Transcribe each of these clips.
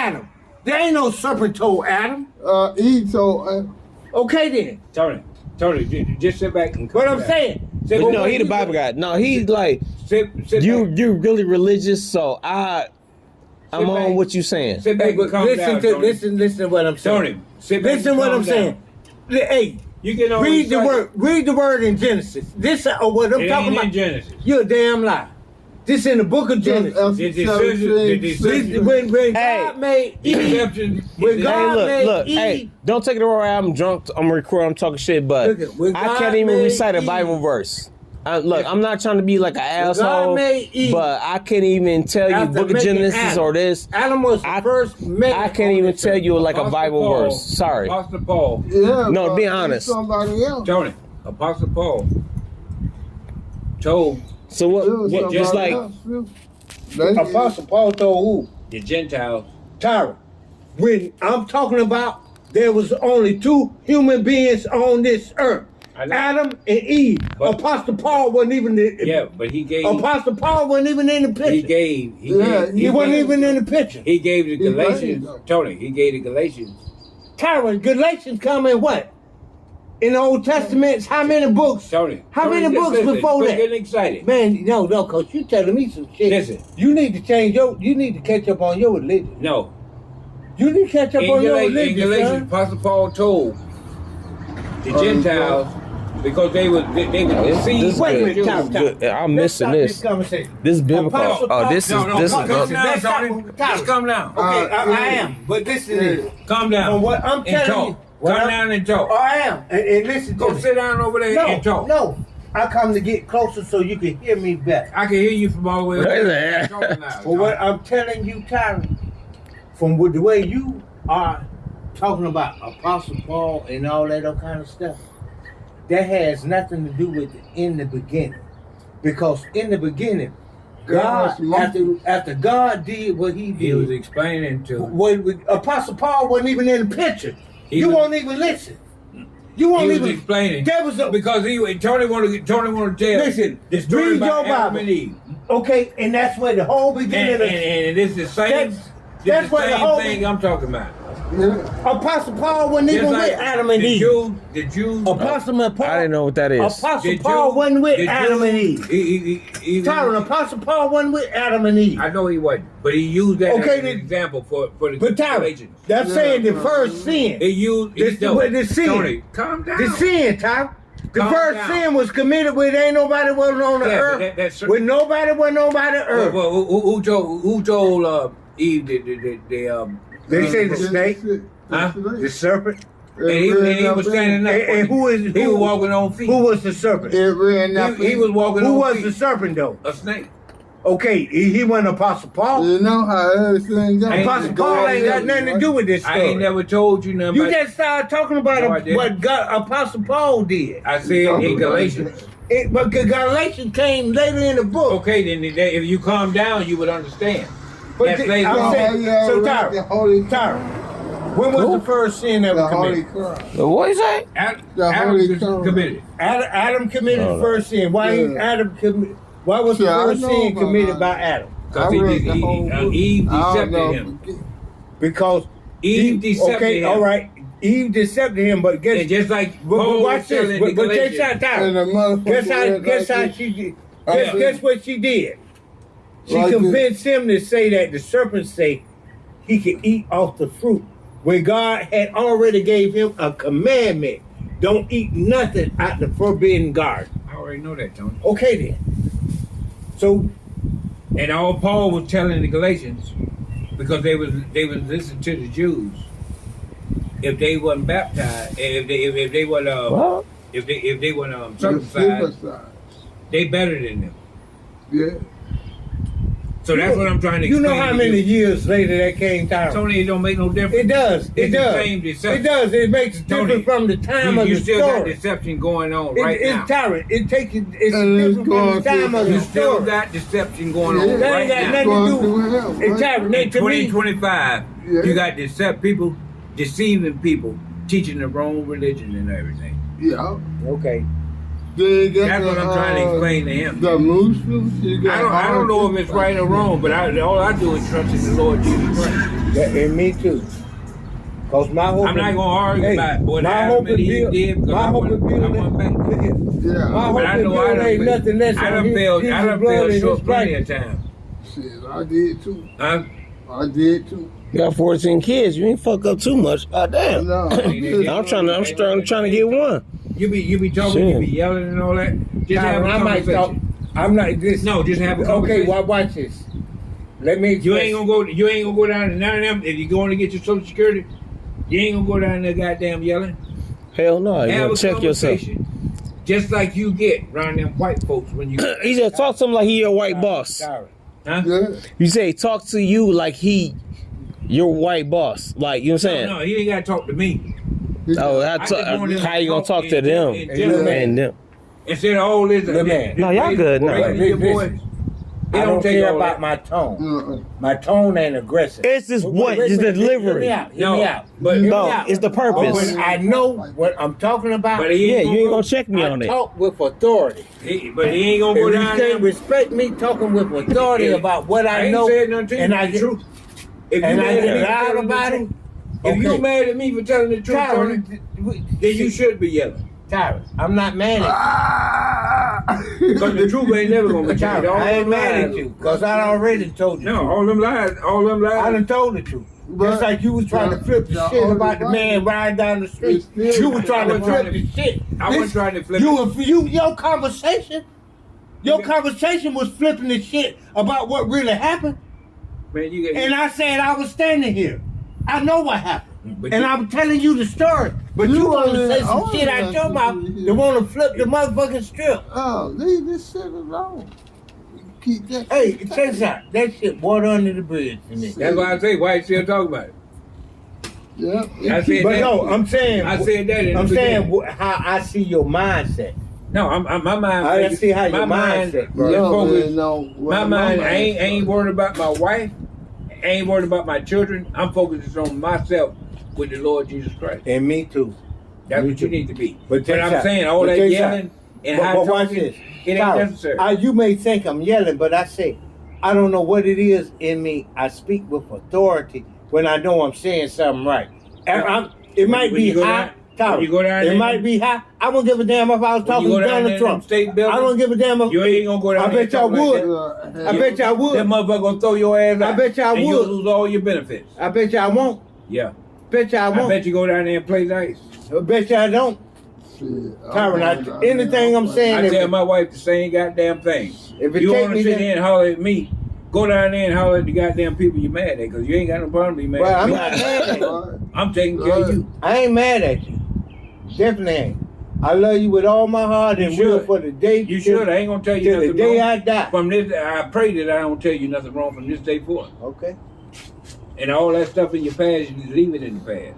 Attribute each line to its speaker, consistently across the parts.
Speaker 1: Adam. There ain't no serpent told Adam.
Speaker 2: Eve told.
Speaker 1: Okay then.
Speaker 3: Tony, just sit back and.
Speaker 1: What I'm saying.
Speaker 4: No, he the Bible guy. No, he's like you really religious. So I'm on what you saying.
Speaker 3: Sit back and calm down.
Speaker 1: Listen to what I'm saying.
Speaker 3: Tony, sit back.
Speaker 1: Listen what I'm saying. Hey,
Speaker 3: you can
Speaker 1: read the word. Read the word in Genesis. This what I'm talking about.
Speaker 3: In Genesis.
Speaker 1: You're a damn lie. This in the book of Genesis. When God made Eve. When God made Eve.
Speaker 4: Hey, don't take it the wrong way. I'm drunk. I'm recording. I'm talking shit, but I can't even recite a Bible verse. Look, I'm not trying to be like an asshole, but I can't even tell you book of Genesis or this.
Speaker 1: Adam was the first man.
Speaker 4: I can't even tell you like a Bible verse. Sorry.
Speaker 3: Apostle Paul.
Speaker 2: Yeah.
Speaker 4: No, be honest.
Speaker 2: Somebody else.
Speaker 3: Tony, Apostle Paul told.
Speaker 4: So what just like
Speaker 1: Apostle Paul told who?
Speaker 3: The Gentiles.
Speaker 1: Tyra. When I'm talking about there was only two human beings on this earth. Adam and Eve.
Speaker 3: But
Speaker 1: Apostle Paul wasn't even
Speaker 3: but he gave.
Speaker 1: Apostle Paul wasn't even in the picture.
Speaker 3: He
Speaker 1: wasn't even in the picture.
Speaker 3: He gave the Galatians. Tony, he gave the Galatians.
Speaker 1: Tyra, Galatians come in what? In the Old Testament, how many books?
Speaker 3: Tony.
Speaker 1: How many books before that?
Speaker 3: Getting excited.
Speaker 1: Man, no, coach, you telling me some shit.
Speaker 3: Listen.
Speaker 1: You need to you need to catch up on your religion.
Speaker 3: No.
Speaker 1: You need to catch up on your religion,
Speaker 3: in Galatians,
Speaker 1: son.
Speaker 3: Apostle Paul told the Gentiles because they were deceived.
Speaker 1: Wait,
Speaker 4: I'm missing this. This is biblical. This is
Speaker 3: Just calm down.
Speaker 1: Okay, I am, but this is
Speaker 3: calm down.
Speaker 1: From what I'm telling you.
Speaker 3: Come down and talk.
Speaker 1: Oh, I am. And listen.
Speaker 3: Go sit down over there and talk.
Speaker 1: No, I come to get closer so you can hear me better.
Speaker 3: I can hear you from all the way over there.
Speaker 1: For what I'm telling you, Tyron, from the way you are talking about Apostle Paul and all that other kind of stuff, that has nothing to do with it in the beginning. Because in the beginning, God, after God did what he did,
Speaker 3: he was explaining to
Speaker 1: Apostle Paul wasn't even in the picture. You won't even listen. You won't even
Speaker 3: explaining.
Speaker 1: That was
Speaker 3: because Tony wanted to tell.
Speaker 1: Listen,
Speaker 3: the story
Speaker 1: read
Speaker 3: about
Speaker 1: your
Speaker 3: Adam
Speaker 1: Bible.
Speaker 3: and Eve.
Speaker 1: Okay, and that's where the whole beginning of
Speaker 3: and it's the same.
Speaker 1: That's
Speaker 3: the
Speaker 1: what the
Speaker 3: same
Speaker 1: whole
Speaker 3: thing I'm talking about.
Speaker 1: Apostle Paul wasn't even with Adam and Eve.
Speaker 3: The Jews.
Speaker 1: Apostle Paul.
Speaker 4: I didn't know what that is.
Speaker 1: Apostle Paul wasn't with Adam and Eve. Tyron, Apostle Paul wasn't with Adam and Eve.
Speaker 3: I know he wasn't, but he used that as an example for the Galatians.
Speaker 1: That's saying the first sin.
Speaker 3: He used
Speaker 1: the sin.
Speaker 3: Tony, calm down.
Speaker 1: The sin, Tyron. The first sin was committed when ain't nobody was on the earth. When nobody was on the earth.
Speaker 3: Well, who told Eve
Speaker 1: they say the snake, the serpent,
Speaker 3: and he was standing up.
Speaker 1: And
Speaker 3: he was walking on feet.
Speaker 1: Who was the serpent?
Speaker 3: He was walking on feet.
Speaker 1: Who was the serpent though?
Speaker 3: A snake.
Speaker 1: Okay, he wasn't Apostle Paul.
Speaker 2: You know how everything goes.
Speaker 1: Apostle Paul ain't got nothing to do with this story.
Speaker 3: I ain't never told you nothing.
Speaker 1: You just started talking about what Apostle Paul did.
Speaker 3: I said in Galatians.
Speaker 1: But Galatians came later in the book.
Speaker 3: Okay, then if you calm down, you would understand.
Speaker 1: But I'm saying, so Tyra, when was the first sin ever committed?
Speaker 4: What is that?
Speaker 3: Adam committed.
Speaker 1: Adam committed the first sin. Why was the first sin committed by Adam?
Speaker 3: Because Eve decepted him.
Speaker 1: Because
Speaker 3: Eve decepted him.
Speaker 1: Okay, all right. Eve decepted him, but guess
Speaker 3: just like
Speaker 1: watch this. But guess how she did. Guess what she did? She convinced him to say that the serpent say he could eat off the fruit when God had already gave him a commandment. Don't eat nothing out the forbidden garden.
Speaker 3: I already know that, Tony.
Speaker 1: Okay then. So,
Speaker 3: and all Paul was telling the Galatians, because they was listening to the Jews. If they wasn't baptized, if they weren't circumcised, they better than them.
Speaker 2: Yeah.
Speaker 3: So that's what I'm trying to explain.
Speaker 1: You know how many years later that came down?
Speaker 3: Tony, it don't make no difference.
Speaker 1: It does.
Speaker 3: It's the same deception.
Speaker 1: It does. It makes a difference from the time of the story.
Speaker 3: You still got deception going on right now.
Speaker 1: It's tyrant. It's different from the time of the story.
Speaker 3: You still got deception going on right now.
Speaker 1: That ain't got nothing to do with it. It's tyrant.
Speaker 3: In 2025, you got people deceiving people, teaching the wrong religion and everything.
Speaker 2: Yeah.
Speaker 1: Okay.
Speaker 3: That's what I'm trying to explain to him.
Speaker 2: The Muslims.
Speaker 3: I don't know if it's right or wrong, but all I do is trust in the Lord Jesus Christ.
Speaker 1: Yeah, and me too. Cause my hope
Speaker 3: I'm not gonna argue about what Adam and Eve did because I want back.
Speaker 2: Yeah.
Speaker 1: My hope
Speaker 3: But I know I
Speaker 1: ain't nothing less
Speaker 3: I
Speaker 1: than
Speaker 3: done fell short plenty of
Speaker 1: time.
Speaker 3: times.
Speaker 2: Shit, I did too.
Speaker 3: Huh?
Speaker 2: I did too.
Speaker 4: You got 14 kids. You ain't fuck up too much. God damn.
Speaker 2: No.
Speaker 4: I'm trying to get one.
Speaker 3: You be talking,
Speaker 4: Shit.
Speaker 3: you be yelling and all that. Just have a
Speaker 1: I might talk.
Speaker 3: conversation.
Speaker 1: I'm not this.
Speaker 3: No, just have a
Speaker 1: Okay,
Speaker 3: conversation.
Speaker 1: well, watch this. Let me.
Speaker 3: You ain't gonna go down to none of them. If you're going to get your Social Security, you ain't gonna go down there goddamn yelling.
Speaker 4: Hell no. You
Speaker 3: Have
Speaker 4: gotta
Speaker 3: a
Speaker 4: check yourself.
Speaker 3: conversation. Just like you get around them white folks when you.
Speaker 4: He said talk to him like he your white boss.
Speaker 3: Huh?
Speaker 2: Yeah.
Speaker 4: You say talk to you like he your white boss. Like, you know what I'm saying?
Speaker 3: No, he ain't gotta talk to me.
Speaker 4: Oh,
Speaker 3: I just want him
Speaker 4: how
Speaker 3: to
Speaker 4: you gonna talk to
Speaker 3: in
Speaker 4: them?
Speaker 3: general.
Speaker 4: And them.
Speaker 3: Instead of all this,
Speaker 1: No,
Speaker 4: y'all good, no.
Speaker 3: Your boys,
Speaker 1: I
Speaker 3: it
Speaker 1: don't
Speaker 3: take
Speaker 1: care
Speaker 3: all
Speaker 1: about
Speaker 3: that.
Speaker 1: my tone.
Speaker 2: Uh-uh.
Speaker 1: My tone ain't aggressive.
Speaker 4: It's just what?
Speaker 1: Wait,
Speaker 4: It's the
Speaker 1: wait, Hear
Speaker 4: delivery.
Speaker 1: me out. Hear
Speaker 3: No,
Speaker 1: me out.
Speaker 3: but-
Speaker 1: Hear me
Speaker 4: No,
Speaker 1: out.
Speaker 4: it's the purpose.
Speaker 1: When I know what I'm talking about.
Speaker 3: But he
Speaker 4: Yeah,
Speaker 3: ain't
Speaker 4: you ain't
Speaker 3: go-
Speaker 4: gonna check me
Speaker 1: I
Speaker 4: on it.
Speaker 1: talk with authority.
Speaker 3: But he ain't gonna go
Speaker 1: If you
Speaker 3: down
Speaker 1: can't
Speaker 3: there.
Speaker 1: respect me talking with authority
Speaker 3: Yeah.
Speaker 1: about what I
Speaker 3: ain't
Speaker 1: know,
Speaker 3: said nothing to you.
Speaker 1: and I
Speaker 3: the
Speaker 1: get
Speaker 3: truth. If you
Speaker 1: and I
Speaker 3: mad at
Speaker 1: get
Speaker 3: me for
Speaker 1: loud
Speaker 3: telling the
Speaker 1: about it,
Speaker 3: truth, if you
Speaker 1: okay.
Speaker 3: mad at me for telling the truth, Tony, then you should be yelling.
Speaker 1: Tyrus, I'm not mad at
Speaker 3: Because the truth ain't never gonna be
Speaker 1: you.
Speaker 3: changed.
Speaker 1: Tyrus,
Speaker 3: All
Speaker 1: I ain't
Speaker 3: them
Speaker 1: mad at
Speaker 3: lies-
Speaker 1: you because I already told you.
Speaker 3: No, all them lies.
Speaker 1: I done told the truth. Just like you was trying to flip the shit about the man riding down the street. You was trying to flip the shit.
Speaker 3: I wasn't trying to flip it.
Speaker 1: Your conversation was flipping the shit about what really happened.
Speaker 3: Man, you
Speaker 1: And I said I was standing here. I know what happened.
Speaker 3: But
Speaker 1: And
Speaker 3: you-
Speaker 1: I'm telling you the story. But you want to say some
Speaker 2: Oh,
Speaker 1: shit out your mouth that want to flip the motherfucking strip.
Speaker 2: Oh, leave this shit alone. Keep that.
Speaker 1: Hey, check this out. That shit water under the bridge to me.
Speaker 3: That's why I say, why you still talking about it?
Speaker 2: Yeah.
Speaker 3: I said
Speaker 1: But
Speaker 3: that.
Speaker 1: no, I'm saying.
Speaker 3: I said that in
Speaker 1: I'm
Speaker 3: the
Speaker 1: saying
Speaker 3: beginning.
Speaker 1: how I see your mindset.
Speaker 3: No, my mind.
Speaker 1: I see how your
Speaker 3: my
Speaker 1: mindset, bro.
Speaker 3: is
Speaker 2: No,
Speaker 3: focused-
Speaker 2: man, no.
Speaker 3: My mind, I ain't worried about my wife. I ain't worried about my children. I'm focused on myself with the Lord Jesus Christ.
Speaker 1: And me too.
Speaker 3: That's
Speaker 1: Me
Speaker 3: what you
Speaker 1: too.
Speaker 3: need to be.
Speaker 1: But
Speaker 3: But
Speaker 1: check
Speaker 3: I'm
Speaker 1: this out.
Speaker 3: saying all
Speaker 1: But
Speaker 3: that
Speaker 1: check this
Speaker 3: yelling and
Speaker 1: But
Speaker 3: high
Speaker 1: watch
Speaker 3: talking,
Speaker 1: this.
Speaker 3: it ain't
Speaker 1: Tyler,
Speaker 3: necessary.
Speaker 1: you may think I'm yelling, but I say, I don't know what it is in me. I speak with authority when I know I'm saying something right. And it might
Speaker 3: when
Speaker 1: be
Speaker 3: you go
Speaker 1: high.
Speaker 3: down-
Speaker 1: Tyler,
Speaker 3: when you go down
Speaker 1: it
Speaker 3: there-
Speaker 1: might be high. I wouldn't give a damn if I was
Speaker 3: When
Speaker 1: talking
Speaker 3: you go
Speaker 1: to
Speaker 3: down there
Speaker 1: Donald
Speaker 3: in
Speaker 1: Trump.
Speaker 3: them state buildings,
Speaker 1: I don't give a damn if
Speaker 3: you ain't gonna go down
Speaker 1: I
Speaker 3: there
Speaker 1: bet y'all
Speaker 3: and talk like
Speaker 1: would.
Speaker 3: that.
Speaker 1: I bet y'all would.
Speaker 3: That motherfucker gonna throw your ass out.
Speaker 1: I bet y'all
Speaker 3: and you'll
Speaker 1: would.
Speaker 3: lose all your benefits.
Speaker 1: I bet y'all won't.
Speaker 3: Yeah.
Speaker 1: Bet y'all
Speaker 3: I
Speaker 1: won't.
Speaker 3: bet you go down there and play nice.
Speaker 1: I bet y'all don't. Tyron, anything I'm saying,
Speaker 3: I tell my wife the same goddamn thing.
Speaker 1: If it
Speaker 3: You
Speaker 1: take
Speaker 3: want
Speaker 1: me
Speaker 3: to sit
Speaker 1: there-
Speaker 3: there and holler at me, go down there and holler at the goddamn people you mad at, because you ain't got no problem being mad
Speaker 1: Well,
Speaker 3: at
Speaker 1: I'm
Speaker 3: me.
Speaker 1: not mad at you.
Speaker 3: I'm taking care of you.
Speaker 1: I ain't mad at you. Definitely ain't. I love you with all my heart and
Speaker 3: You
Speaker 1: will
Speaker 3: should.
Speaker 1: for the day.
Speaker 3: You should. I ain't gonna tell you
Speaker 1: till the
Speaker 3: nothing
Speaker 1: day
Speaker 3: wrong.
Speaker 1: I die.
Speaker 3: From this, I pray that I don't tell you nothing wrong from this day forth.
Speaker 1: Okay.
Speaker 3: And all that stuff in your past, you leave it in the past.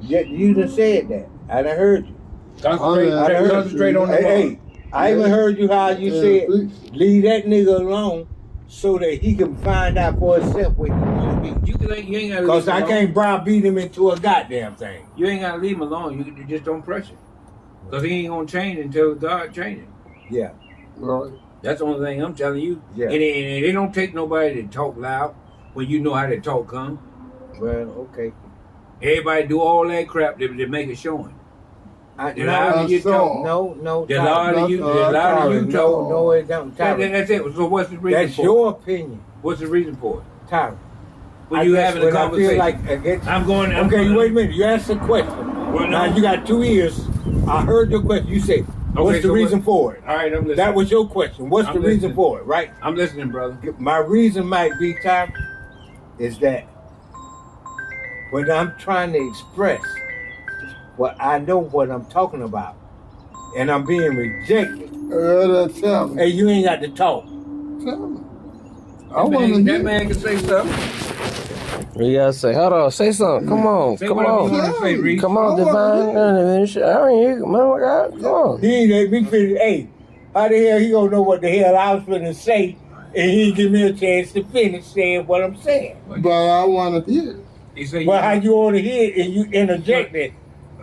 Speaker 1: Yeah, you done said that. I done heard you.
Speaker 3: Concentrate,
Speaker 2: I heard
Speaker 3: concentrate
Speaker 2: you.
Speaker 3: on the
Speaker 1: Hey, I even heard you how you said, leave that nigga alone so that he can find out for himself what he want to be.
Speaker 3: You ain't gotta
Speaker 1: Because
Speaker 3: leave him
Speaker 1: I
Speaker 3: alone.
Speaker 1: can't browbeat him into a goddamn thing.
Speaker 3: You ain't gotta leave him alone. You just don't pressure. Because he ain't gonna change until God changes.
Speaker 1: Yeah.
Speaker 2: Right.
Speaker 3: That's the only thing I'm telling you.
Speaker 1: Yeah.
Speaker 3: And it don't take nobody to talk loud when you know how to talk come.
Speaker 1: Well, okay.
Speaker 3: Everybody do all that crap to make it showing. The
Speaker 1: No,
Speaker 3: louder you talk,
Speaker 1: no.
Speaker 3: the
Speaker 1: Tyler.
Speaker 3: louder you
Speaker 1: No,
Speaker 3: talk.
Speaker 1: no, it don't. Tyler.
Speaker 3: That's it. So what's the reason
Speaker 1: That's
Speaker 3: for
Speaker 1: your
Speaker 3: it?
Speaker 1: opinion,
Speaker 3: What's the reason for it?
Speaker 1: Tyler.
Speaker 3: When
Speaker 1: I
Speaker 3: you
Speaker 1: guess
Speaker 3: having a
Speaker 1: when
Speaker 3: conversation.
Speaker 1: I feel like I get
Speaker 3: I'm going.
Speaker 1: okay, wait a minute. You asked a question.
Speaker 3: Well,
Speaker 1: Now
Speaker 3: no.
Speaker 1: you got 2 ears. I heard your question. You said, "What's
Speaker 3: Okay,
Speaker 1: the
Speaker 3: so
Speaker 1: reason
Speaker 3: what-
Speaker 1: for it?"
Speaker 3: All right, I'm listening.
Speaker 1: That was your question. What's
Speaker 3: I'm
Speaker 1: the reason
Speaker 3: listening.
Speaker 1: for it? Right.
Speaker 3: I'm listening, brother.
Speaker 1: My reason might be, Tyler, is that when I'm trying to express what I know what I'm talking about, and I'm being rejected,
Speaker 2: Tell me.
Speaker 1: hey, you ain't got to talk.
Speaker 2: Tell me. I
Speaker 3: That
Speaker 2: want to
Speaker 3: man, that
Speaker 2: hear.
Speaker 3: man can say something.
Speaker 4: What you gotta say? Hold on, say something. Come on,
Speaker 3: Say
Speaker 4: come
Speaker 3: whatever you
Speaker 4: on.
Speaker 3: want to say, Reed.
Speaker 4: Come on,
Speaker 2: I wanna
Speaker 4: divine. I mean, man, my God, come on.
Speaker 1: He ain't let me finish. Hey, how the hell he gonna know what the hell I was finna say, and he give me a chance to finish saying what I'm saying?
Speaker 2: But I want to hear.
Speaker 3: He said,
Speaker 1: Well, how you want to hear it and you interject it?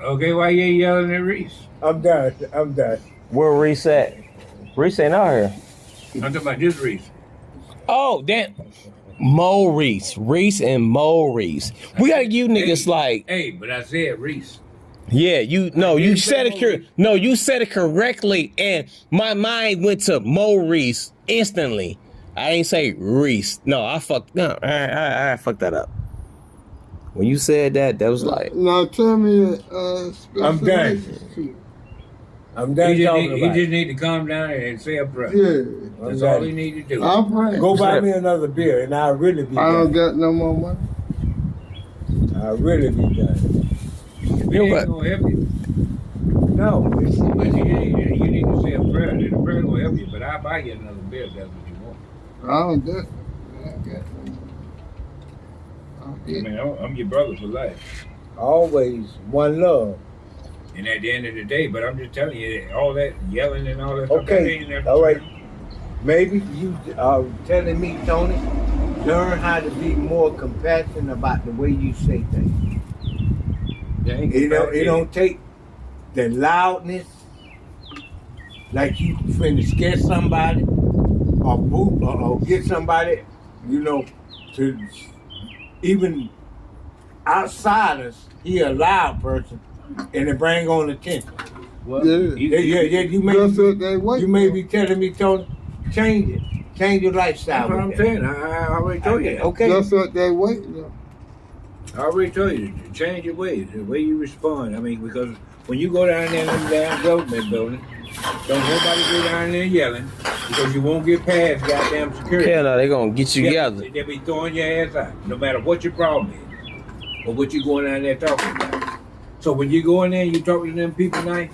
Speaker 3: okay, why you ain't yelling at Reese?
Speaker 1: I'm done. I'm done.
Speaker 4: Where Reese at? Reese ain't out here.
Speaker 3: I'm talking about this Reese.
Speaker 4: Oh, damn. Mo Reese. Reese and Mo Reese. We gotta give you niggas like.
Speaker 3: Hey, but I said Reese.
Speaker 4: Yeah, you said it. You said it correctly, and my mind went to Mo Reese instantly. I ain't say Reese. No, I fucked that up. When you said that, that was like.
Speaker 2: Now tell me.
Speaker 1: I'm done. I'm done
Speaker 3: He
Speaker 1: talking about
Speaker 3: just need to calm down and say a prayer.
Speaker 2: Yeah.
Speaker 3: That's all he need to do.
Speaker 2: I'm praying.
Speaker 1: Go buy me another beer, and I'll really be
Speaker 2: I don't
Speaker 1: done.
Speaker 2: got no more money.
Speaker 1: I'll really be done.
Speaker 3: It ain't gonna help you.
Speaker 1: No.
Speaker 3: But you need to say a prayer. And the prayer gonna help you. But I'll buy you another beer if that's what you want.
Speaker 2: I don't got. I got no money.
Speaker 3: I mean, I'm your brother for life.
Speaker 1: Always one love.
Speaker 3: And at the end of the day, but I'm just telling you, all that yelling and all that
Speaker 1: Okay,
Speaker 3: stuff, that ain't
Speaker 1: all right. Maybe you are telling me, Tony, learn how to be more compassionate about the way you say things. It don't take the loudness, like you finna scare somebody or get somebody, to even outsiders, he a loud person, and it bring on attention.
Speaker 3: Well,
Speaker 2: Yeah.
Speaker 1: Yeah,
Speaker 2: That's what they wait
Speaker 1: you may
Speaker 2: for.
Speaker 1: be telling me, Tony, change it. Change your lifestyle.
Speaker 3: That's what I'm
Speaker 1: with that.
Speaker 3: saying. I already told you that.
Speaker 1: Okay.
Speaker 2: That's what they waiting on.
Speaker 3: I already told you to change your ways, the way you respond. I mean, because when you go down there in them damn government building, don't nobody go down there yelling because you won't get past goddamn security.
Speaker 4: Hell no, they gonna get you together.
Speaker 3: They'll be throwing your ass out, no matter what your problem is or what you going down there talking about. So when you go in there and you talk to them people nice,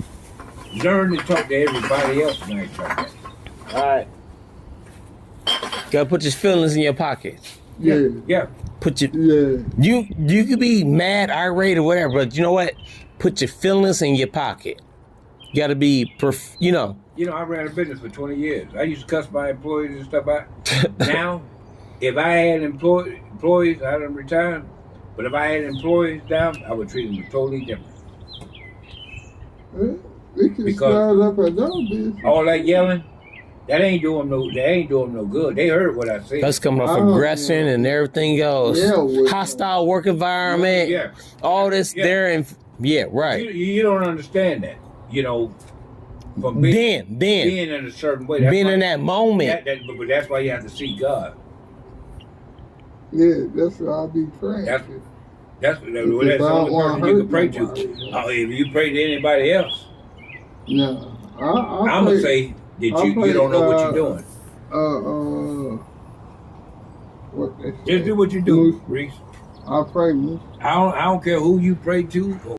Speaker 3: learn to talk to everybody else nice like that.
Speaker 1: All right.
Speaker 4: Gotta put your feelings in your pocket.
Speaker 2: Yeah.
Speaker 3: Yeah.
Speaker 4: Put your
Speaker 2: Yeah.
Speaker 4: you could be mad, irate, or whatever, but you know what? Put your feelings in your pocket. You gotta be,
Speaker 3: You know, I ran a business for 20 years. I used to cuss my employees and stuff out. Now, if I had employees, I done retired. But if I had employees down, I would treat them totally different.
Speaker 2: We can
Speaker 3: Because
Speaker 2: start up another business.
Speaker 3: all that yelling, that ain't doing no good. They heard what I said.
Speaker 4: That's coming off aggression and everything else.
Speaker 2: Yeah,
Speaker 4: hostile work environment.
Speaker 3: Yeah.
Speaker 4: All this there and right.
Speaker 3: You don't understand that. From being in a certain way.
Speaker 4: Being in that moment.
Speaker 3: But that's why you have to seek God.
Speaker 2: Yeah, that's what I'll be praying.
Speaker 3: That's the only person you can pray to. If you pray to anybody else,
Speaker 2: No.
Speaker 3: I'm going to say that you don't know what you're doing.
Speaker 2: What they say.
Speaker 3: Just do what you do, Reese.
Speaker 2: I pray.
Speaker 3: I don't care who you pray to or